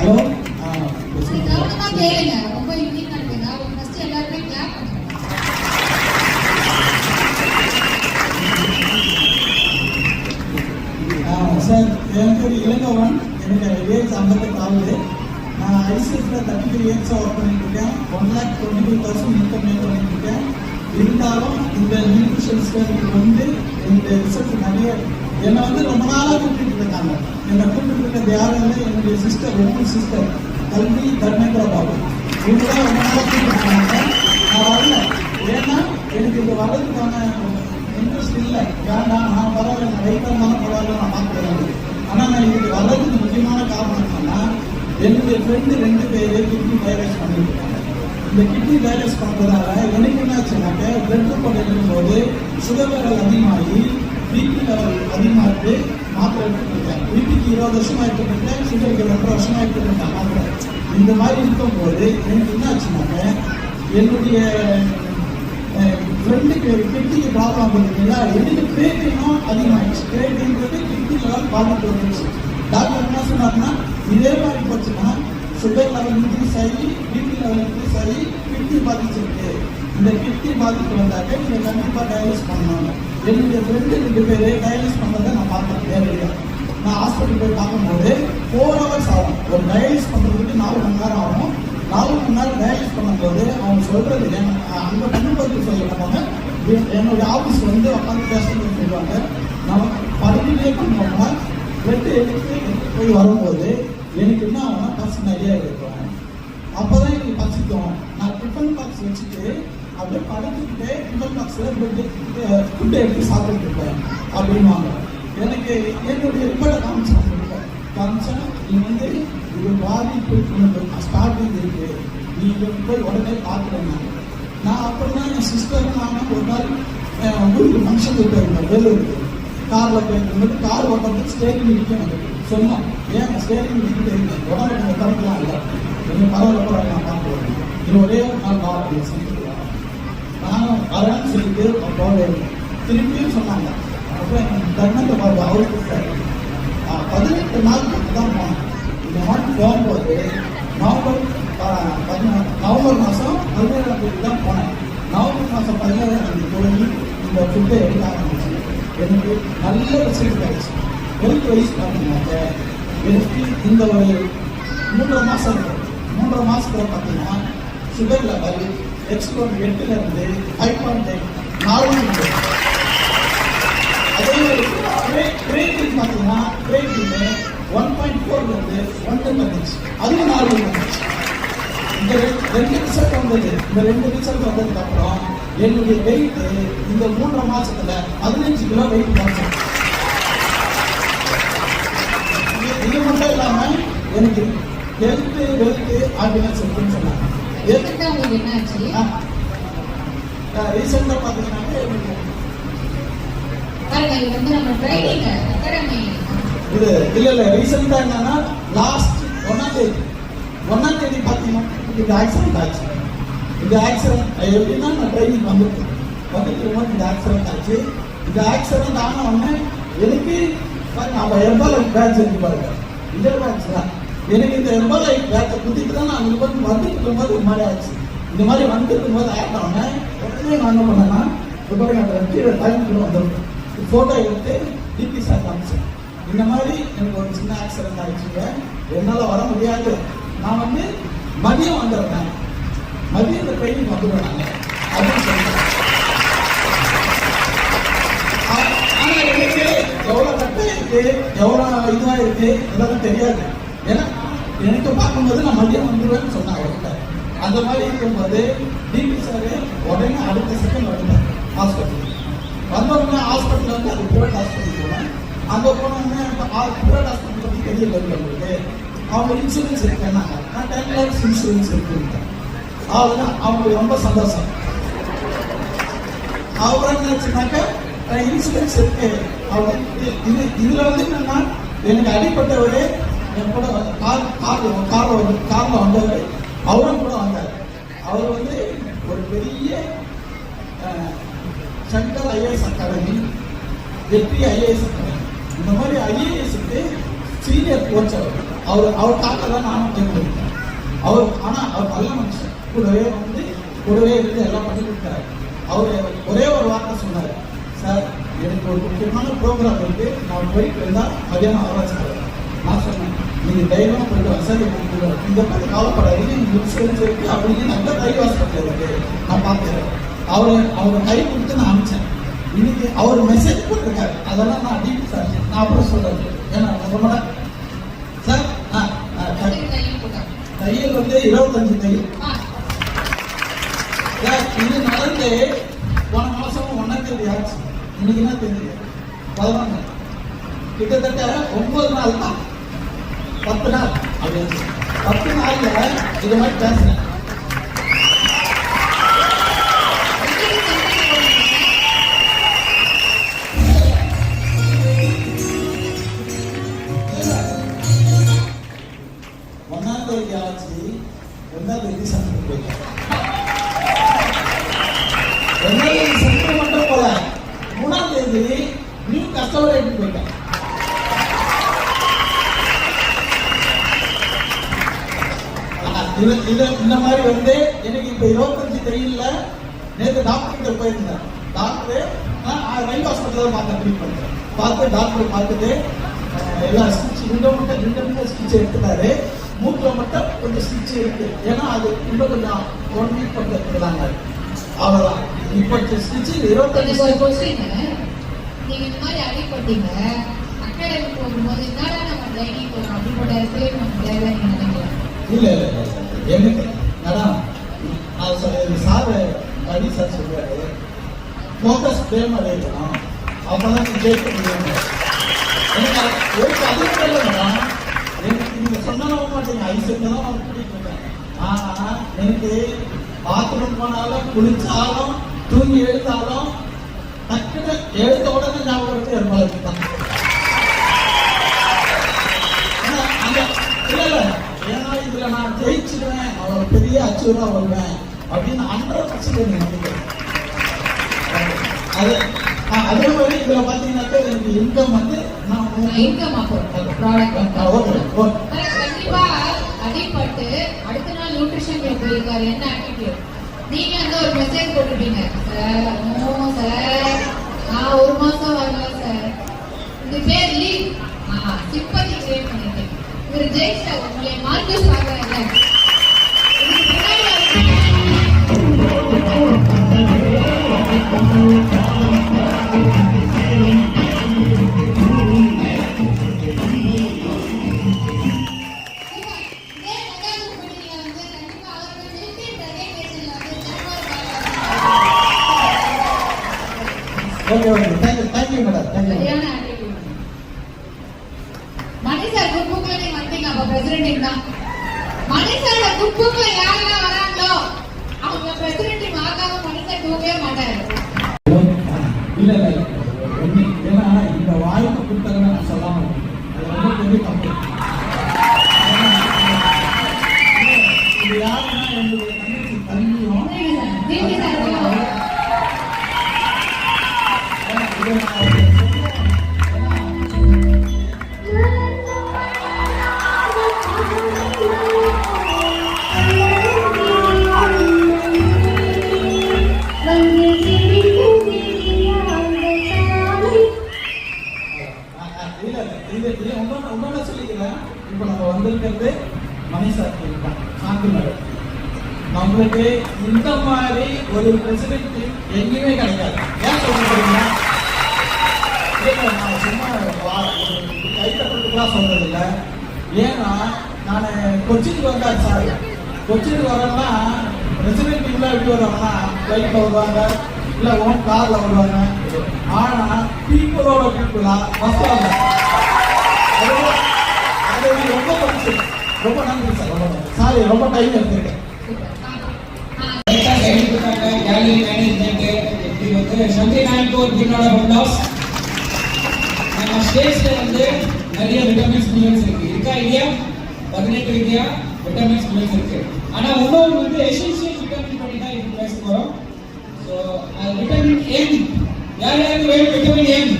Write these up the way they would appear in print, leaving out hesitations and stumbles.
Hello கவனமா கேளுங்க, ரொம்ப யூனிக்கா இருக்குங்க. அவங்க ஃபர்ஸ்ட் எல்லாருமே கிளாப் பண்ணுங்க. சார், என் பேர் இளங்கவன். எனக்கு ஏஜ் 58 ஆகுது. நான் ஐசிஎஃப்ல 33 இயர்ஸாக ஒர்க் பண்ணிட்டு இருக்கேன். 1,22,000 இன்கம் மேக் பண்ணிட்டு இருக்கேன். இருந்தாலும் இந்த நியூட்ரிஷன்ஸ்ல வந்து என்னுடைய ரிசல்ட் நிறைய என்னை ரொம்ப நாளாக கூப்பிட்டு இருக்காங்க. என்னை கூப்பிட்டு இருக்கிறது யாரும் இல்லை, என்னுடைய சிஸ்டர், ரெண்டு சிஸ்டர் கல்வி தர்மேந்திர பாபு. இவங்க தான் ரொம்ப நாளாக கூப்பிட்டு இருக்காங்க. நான் வரல, ஏன்னா எனக்கு இது வர்றதுக்கான இன்ட்ரெஸ்ட் இல்லை. வேண்டாம், நான் பரவாயில்ல, நான் வெயிட்டாக இருந்தாலும் பரவாயில்ல, நான் பார்க்குறேன். ஆனால் நான் இதுக்கு வர்றதுக்கு முக்கியமான காரணம் என்னன்னா, என்னுடைய ஃப்ரெண்டு 2 பேர் கிட்னி டயலைஸ் பண்ணிட்டு இருக்காங்க. இந்த கிட்னி டயலைஸ் பண்ணுறதால எனக்கு என்ன ஆச்சுனாக்க, பிளட் ரிப்போர்ட் எடுக்கும்போது சுகர் லெவல் அதிகமாகி பிபி லெவல் அதிகமாகிட்டு மாத்திரை எடுத்துருக்கேன். பிபிக்கு 20 வருஷமாக எடுத்துருக்கேன், சுகருக்கு 2 வருஷமாக எடுத்துருக்கேன் மாத்திரை. இந்த மாதிரி இருக்கும்போது எனக்கு என்ன ஆச்சுனாக்க, என்னுடைய ஃப்ரெண்டுக்கு கிட்னிக்கு ப்ராப்ளம் பார்த்தீங்கன்னா, எனக்கு கிரேட்டினும் அதிகமாகிடுச்சு. கிரேட்டின்றது கிட்னி லெவல் பாதிப்பு வந்துருச்சு. டாக்டர் என்ன சொன்னார்னா, இதே மாதிரி போச்சுன்னா சுகர் லெவல் இன்க்ரீஸ் ஆகி பிபி லெவல் இன்க்ரீஸ் ஆகி கிட்னி பாதிச்சிருக்கு. இந்த கிட்னி பாதிப்பு வந்தாக்க நீங்கள் கண்டிப்பாக டயாலிஸ் பண்ணணும். என்னுடைய ஃப்ரெண்டு 2 பேர் டயாலிஸ் பண்ணுறதை நான் பார்த்தேன் நேரடியாக. நான் ஹாஸ்பிட்டல் போய் பார்க்கும்போது 4 ஹவர்ஸ் ஆகும். ஒரு டயாலிஸ் பண்ணுறதுக்கு 4 மணி நேரம் ஆகும். 4 மணி நேரம் டயாலிஸ் பண்ணும்போது அவங்க சொல்கிறது, அங்கே பண்ணும்போது சொல்லுவாங்க, என்னுடைய ஆஃபீஸ் உட்காந்து பேசணும்னு சொல்லுவாங்க. நம்ம படுக்கையிலே பண்ணோம்னா பிளட் எடுத்து போய் வரும்போது எனக்கு என்ன ஆகும்னா பசி நிறைய இருக்கும். அப்போ தான் எனக்கு பசிக்கும். நான் டிஃபன் பாக்ஸ் வச்சுட்டு அப்படியே படுத்துக்கிட்டே டிஃபன் பாக்ஸில் ஃபுட்டை எடுத்து சாப்பிட்டு இருப்பேன் அப்படின்வாங்க. எனக்கு என்னுடைய ரிப்போர்ட்டை காமிச்சா நீ இது பாதிப்பு ஸ்டார்டிங் இருக்கு, நீ போய் உடனே பார்க்குறேன். நான் அப்படின்னா என் சிஸ்டர் நான் ஒரு நாள் ஊருக்கு ஃபங்க்ஷனுக்கு போயிருந்தேன். வேலூருக்கு காரில் போயிருக்கும்போது கார் ஓட்டுறதுக்கு ஸ்டேரிங் இடிக்கணும் சொன்னோம். ஏன் ஸ்டேரிங் இடிக்கிட்டு இருக்கேன், உடனே நீங்கள் திறக்கலாம் இல்லை, கொஞ்சம் பரவாயில்ல நான் பார்க்குறேன். இது ஒரே ஒரு நாள் வா அப்படின்னு சொல்லிட்டு நானும் வரேன்னு சொல்லிட்டு போவேன். திருப்பியும் சொன்னாங்க. அப்புறம் தர்மத்தை பார்த்து அவருக்கு 18 நாள் தான் போனேன். இந்த மாதிரி போகும்போது நவம்பர் மாதம் 17ஆம் தேதி தான் போனேன். நவம்பர் மாதம் 17ஆம் தேதி போய் இந்த ஃபுட்டை எடுக்க ஆரம்பிச்சு எனக்கு நல்ல ரிசல்ட் கிடைச்சு. ஹெல்த் வைஸ் பார்த்தீங்கன்னாக்க எனக்கு இந்த ஒரு 3.5 மாதம் இருக்கும். 3.5 மாதத்தில் பார்த்தீங்கன்னா சுகர் லெவல் எக்ஸ்போர்ட் 8லேருந்து 5.8 4. அதே மாதிரி கிரேட்டின் பார்த்தீங்கன்னா கிரேட்டின் 1.4லேருந்து 1 வந்துச்சு. அதுவும் 4 வந்துச்சு. இந்த 2 ரிசல்ட் வந்தது. இந்த 2 ரிசல்ட் வந்ததுக்கு அப்புறம் என்னுடைய வெயிட் இந்த 3.5 மாசத்துல 15 கிலோ வெயிட் குறைச்சேன். இது மட்டும் இல்லாம எனக்கு ஹெல்த் வெல்த் ஆர்டினன்ஸ் இருக்குன்னு சொன்னாங்க. ரீசெண்டா பாத்தீங்கன்னா இது இல்ல ரீசெண்டா என்னன்னா லாஸ்ட் 1ஆம் தேதி பாத்தீங்கன்னா இந்த ஆக்சிடென்ட் ஆச்சு. இந்த ஆக்சிடென்ட் எப்படின்னா நான் ட்ரைனிங் வந்துட்டு இந்த ஆக்சிடென்ட் ஆச்சு. இந்த ஆக்சிடென்ட் ஆன உடனே எனக்கு நம்ம எர்பாலைட் பேட்ச் இருக்கு பாருங்க, இதே பேட்ச் தான். எனக்கு இந்த எர்பாலைட் பேட்சை குத்திட்டு தான் நான் வந்துட்டு இருக்கும்போது ஒரு மாதிரி ஆச்சு. இந்த மாதிரி வந்துட்டு இருக்கும்போது ஆகிட்டோன்னே உடனே நான் என்ன பண்ணேன்னா கீழே டைம் வந்துடும் ஃபோட்டோ எடுத்து டிபி சார் காமிச்சேன். இந்த மாதிரி எனக்கு ஒரு சின்ன ஆக்சிடென்ட் ஆயிடுச்சுங்க, என்னால் வர முடியாது, நான் மதியம் வந்துடுறேன், மதியம் இந்த ட்ரைனிங் வந்துடுறாங்க அப்படின்னு சொல்லுவேன். ஆனால் எனக்கு எவ்வளோ கட்டம் இருக்கு, எவ்வளோ இதுவாக இருக்கு இதெல்லாம் தெரியாது. ஏன்னா எனக்கு பார்க்கும்போது நான் மதியம் வந்துடுவேன்னு சொன்னாங்க. அந்த மாதிரி இருக்கும்போது டிபி சார் உடனே அடுத்த செகண்ட் வந்துட்டார் ஹாஸ்பிட்டல். வந்தோடனே ஹாஸ்பிட்டல் அது பிரைவேட் ஹாஸ்பிட்டல் போனேன். அங்கே போனோடனே பிரைவேட் ஹாஸ்பிட்டல் பற்றி தெரியல உங்களுக்கு, அவங்க இன்சூரன்ஸ் இருக்குன்னாங்க. நான் 10 lakhs இன்சூரன்ஸ் இருக்குன்ட்டேன். அவ்வளோதான், அவங்களுக்கு ரொம்ப சந்தோஷம். அவங்க என்னச்சுனாக்க இன்சூரன்ஸ் இருக்கு. அவங்க இதுல என்னன்னா எனக்கு அடிப்பட்டவரே என் கூட காரில் வந்தவர், அவரும் கூட வந்தார். அவர் ஒரு பெரிய சங்கர் ஐஏஎஸ் அகாடமி, வெற்றி ஐஏஎஸ் அகாடமி, இந்த மாதிரி ஐஏஎஸ்க்கு சீனியர் கோச் அவர் காக்க தான் நானும் தேர்ந்தெடுத்தேன். அவர் ஆனால் அவர் நல்ல மனுஷன், கூடவே இருந்து எல்லாம் பண்ணி கொடுத்தாரு. அவர் ஒரே ஒரு வார்த்தை சொன்னார், சார் எனக்கு ஒரு முக்கியமான ப்ரோக்ராம் இருக்கு, நான் போயிட்டு இருந்தால் மதியானம் ஆராய்ச்சி. நான் சொன்னேன், நீங்கள் தைரியமாக போயிட்டு வசதி இதை பற்றி கவலைப்படாதீங்க, நீங்கள் இன்சூரன்ஸ் இருக்கு அப்படின்னு நல்ல தைவாசம் இருக்கு, நான் பார்த்துக்கிறேன். அவர் கை கொடுத்து நான் அனுப்பிச்சேன். இன்னைக்கு அவர் மெசேஜ் போட்டிருக்காரு, அதெல்லாம் நான் அடிப்பு சார், நான் அப்புறம் சொல்றேன். ஏன்னா ரொம்ப சார் தையல் வந்து 25 தையல் இது நடந்து போன மாசம் 1ஆம் தேதி ஆச்சு. இன்னைக்கு என்ன தெரியுது 11, கிட்டத்தட்ட 9 நாள் தான், 10 நாள் அப்படின்னு 10 நாள்ல இது மாதிரி பேசுறேன். ஆச்சு 2ஆம் தேதி சென்டர் போயிட்டேன். 2ஆம் தேதி சென்டர் மட்டும் போல 3ஆம் தேதி நியூ கஸ்டமர் எடுத்து போயிட்டேன். இந்த மாதிரி வந்து எனக்கு இப்ப 25 தையல்ல நேற்று டாக்டர் கிட்ட போயிருந்தேன். டாக்டர் ரயில் ஹாஸ்பிட்டல் பார்த்தேன், ட்ரீட் பண்ணுறேன். பார்த்து டாக்டர் பார்த்துட்டு எல்லா ஸ்டிச் ரெண்டு ஸ்டிச் எடுத்துட்டாரு. மூக்கில் மட்டும் கொஞ்சம் ஸ்டிச் இருக்கு, ஏன்னா அது இன்னும் கொஞ்சம் 1 வீக் பண்ணி எடுத்துருந்தாங்க. அவ்வளோதான். இப்போ ஸ்டிச் 25. நீங்க இந்த மாதிரி அடிப்பட்டீங்க, அகாடமி போகும்போது என்னடா நம்ம ட்ரைனிங் போறோம் அப்படிப்பட்ட ஃபீல் நமக்கு தேவை நினைக்கிறேன். இல்லை எனக்கு மேடம் நான் சார் அடி சார் சொல்றாரு, ஃபோக்கஸ் பிரேமர் இருக்கணும், அப்பதான் ஜெயிக்க முடியும். எனக்கு அது இல்லை மேடம், எனக்கு நீங்க சொன்னாலும் மாட்டீங்க, ஐசெட்டு தான் நான் கூட்டிட்டு இருக்கேன். ஆனா எனக்கு பாத்ரூம் போனாலும் குளிச்சாலும் தூங்கி எழுந்தாலும் டக்குன்னு எழுந்த உடனே ஞாபகம் இருக்கு என் தான். இல்ல ஏன்னா இதுல நான் ஜெயிச்சிடுவேன், அவர் பெரிய அச்சீவரா வருவேன் அப்படின்னு 100% நினைக்கிறேன். அதே மாதிரி இதுல பாத்தீங்கன்னாக்கா எனக்கு இன்கம் வந்து கண்டிப்பா அடிப்பட்டு அடுத்த நாள் நியூட்ரிஷன்ல போயிருக்காரு, என்ன ஆட்டிடியூட். நீங்க அந்த ஒரு மெசேஜ் போட்டுட்டீங்க, சார் நோ சார் நான் 1 மாசம் வரல சார், இது பேர் லீவ். சிம்பத்தி கிரியேட் பண்ணிட்டேன். இவர் ஜெயிச்சா உங்களை மார்க்கஸ் பார்க்கறாங்க. இதுக்கு பின்னாடி மணிசார் குட் புக்ல நீங்க வந்தீங்க, அப்ப பிரசிடென்ட் தான். மணிசாரோட குட் புக்ல யாரெல்லாம் வராங்களோ அவங்க பிரசிடென்ட் ஆகாம மணிசார் தூக்கவே மாட்டாரு. இல்ல ஏன்னா இந்த வாய்ப்பு கொடுத்ததை நான் சொல்லாம பெரிய தப்பு. இது யாருன்னா என்னுடைய தங்கச்சி தம்பியும் இப்ப நம்ம வந்திருக்கிறது மணிசார் சாந்தி மேடம். நம்மளுக்கு இந்த மாதிரி ஒரு பிரசிடென்ட் எங்கேயுமே கிடைக்காது. ஏன் சொல்றீங்க? நான் சும்மா கைத்தட்டுலாம் சொல்றது இல்லை. ஏன்னா நான் கொச்சினுக்கு வந்தேன் சார், கொச்சினுக்கு வரேன்னா பிரசிடென்ட் உள்ள எப்படி வருவாங்கன்னா ஃப்ளைட்ல வருவாங்க, இல்லை ஓன் கார்ல வருவாங்க. ஆனா பீப்புளோட பீப்புளா பஸ்ல வந்தாங்க. ரொம்ப மகிழ்ச்சி, ரொம்ப நன்றி சார், ரொம்ப நன்றி. சாரி ரொம்ப டைம் எடுத்துருக்கேன். நம்ம ஸ்டேட்ஸ்ல வந்து நிறைய விட்டமின்ஸ் மினரல்ஸ் இருக்கு. இருக்கா இல்லையா? 18 வித்தியா விட்டமின்ஸ் மினரல்ஸ் இருக்கு. ஆனா இன்னொரு வந்து எசென்ஷியல் விட்டமின் பத்தி தான் இப்போ பேச போறோம். ஸோ விட்டமின் எம், யார் யாருக்கு வேணும் vitamin M?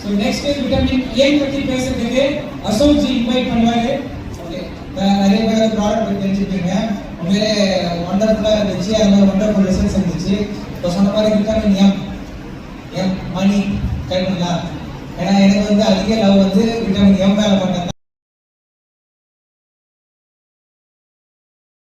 So next vitamin A பற்றி பேசுறதுக்கு அசோக் ஜி இன்வைட் பண்ணுவாரு. ஓகே, நிறைய பேர் ப்ராடக்ட் பத்தி தெரிஞ்சுக்கிட்டீங்க. உண்மையிலே வண்டர்ஃபுல்லா இருந்துச்சு. அது மாதிரி வண்டர்ஃபுல் ரிசல்ட்ஸ் இருந்துச்சு. இப்போ சொன்ன மாதிரி விட்டமின் எம் மணி கரெக்டுங்களா? ஏன்னா எனக்கு வந்து அதிக லவ் வந்து விட்டமின் எம் மேல